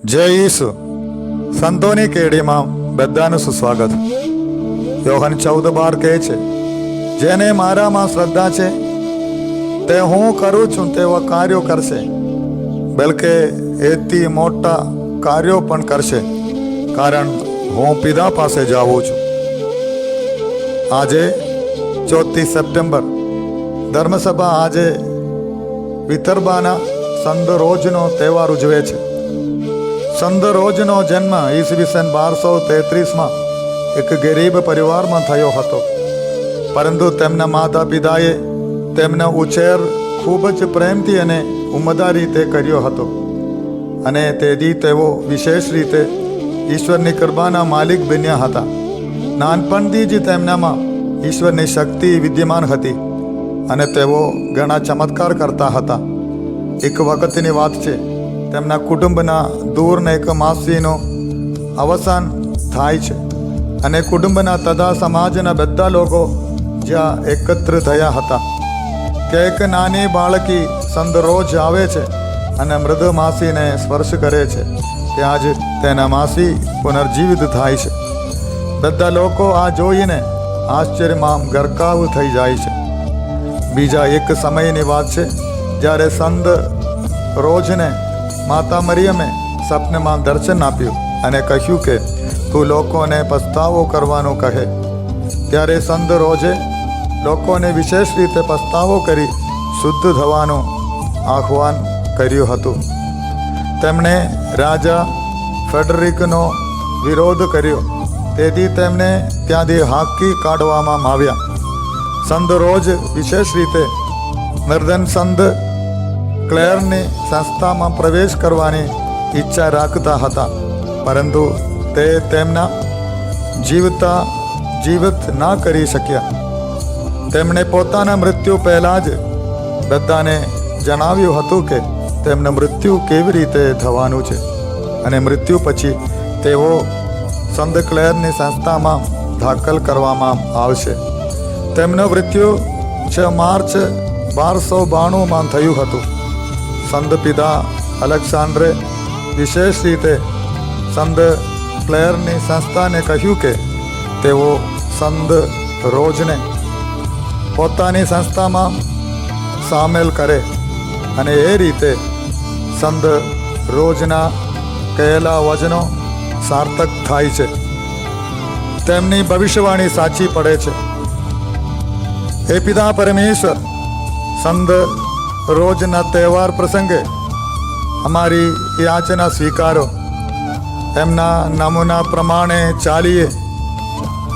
જય ઈસુ. સંતોની કેડીમાં બધાનું સુસ્વાગત. યોહાન 14:12 કહે છે, જેને મારામાં શ્રદ્ધા છે તે હું કરું છું તેવા કાર્યો કરશે, બલકે એથી મોટા કાર્યો પણ કરશે, કારણ હું પિતા પાસે જાઉં છું. આજે 4 સપ્ટેમ્બર ધર્મસભા આજે વિતરબાના સંત રોજનો તહેવાર ઉજવે છે. સંત રોજનો જન્મ ઈસવીસન 1233માં એક ગરીબ પરિવારમાં થયો હતો, પરંતુ તેમના માતા પિતાએ તેમનો ઉછેર ખૂબ જ પ્રેમથી અને ઉમદા રીતે કર્યો હતો, અને તેથી તેઓ વિશેષ રીતે ઈશ્વરની કૃપાના માલિક બન્યા હતા. નાનપણથી જ તેમનામાં ઈશ્વરની શક્તિ વિદ્યમાન હતી અને તેઓ ઘણા ચમત્કાર કરતા હતા. એક વખતની વાત છે, તેમના કુટુંબના દૂરના એક માસીનું અવસાન થાય છે, અને કુટુંબના તથા સમાજના બધા લોકો જ્યાં એકત્ર થયા હતા કે એક નાની બાળકી સંત રોજ આવે છે અને મૃદ માસીને સ્પર્શ કરે છે. ત્યાં જ તેના માસી પુનર્જીવિત થાય છે. બધા લોકો આ જોઈને આશ્ચર્યમાં ગરકાવ થઈ જાય છે. બીજા એક સમયની વાત છે, જ્યારે સંત રોજને માતા મરિયમે સપનામાં દર્શન આપ્યું અને કહ્યું કે તું લોકોને પસ્તાવો કરવાનું કહે. ત્યારે સંત રોજે લોકોને વિશેષ રીતે પસ્તાવો કરી શુદ્ધ થવાનું આહ્વાન કર્યું હતું. તેમણે રાજા ફેડરિકનો વિરોધ કર્યો, તેથી તેમને ત્યાંથી હાંકી કાઢવામાં આવ્યા. સંત રોજ વિશેષ રીતે નિર્ધન સંત ક્લેરની સંસ્થામાં પ્રવેશ કરવાની ઈચ્છા રાખતા હતા, પરંતુ તે તેમના જીવિત ના કરી શક્યા. તેમણે પોતાના મૃત્યુ પહેલાં જ બધાને જણાવ્યું હતું કે તેમનું મૃત્યુ કેવી રીતે થવાનું છે, અને મૃત્યુ પછી તેઓ સંત ક્લેરની સંસ્થામાં દાખલ કરવામાં આવશે. તેમનું મૃત્યુ 6 માર્ચ 1292માં થયું હતું. સંત પિતા અલેક્સાન્ડરે વિશેષ રીતે સંત ક્લેરની સંસ્થાને કહ્યું કે તેઓ સંત રોજને પોતાની સંસ્થામાં સામેલ કરે, અને એ રીતે સંત રોજના કહેલા વચનો સાર્થક થાય છે. તેમની ભવિષ્યવાણી સાચી પડે છે. હે પિતા પરમેશ્વર, સંત રોજના તહેવાર પ્રસંગે અમારી યાચના સ્વીકારો. એમના નમૂના પ્રમાણે ચાલીએ,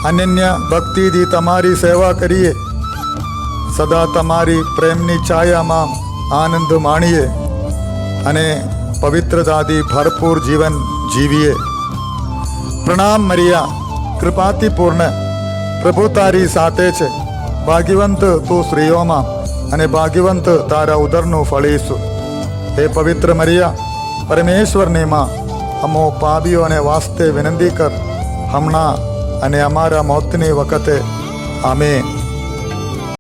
અનન્ય ભક્તિથી તમારી સેવા કરીએ, સદા તમારી પ્રેમની છાયામાં આનંદ માણીએ અને પવિત્રતાથી ભરપૂર જીવન જીવીએ. પ્રણામ મરિયા, કૃપાથી પૂર્ણ, પ્રભુ તારી સાથે છે. ભાગ્યવંત તું સ્ત્રીઓમાં, અને ભાગ્યવંત તારા ઉદરનું ફળ ઈસુ. હે પવિત્ર મરિયા, પરમેશ્વરની માં, અમો પાપીઓને વાસ્તે વિનંતી કર, હમણાં અને અમારા મોતની વખતે. આમેન.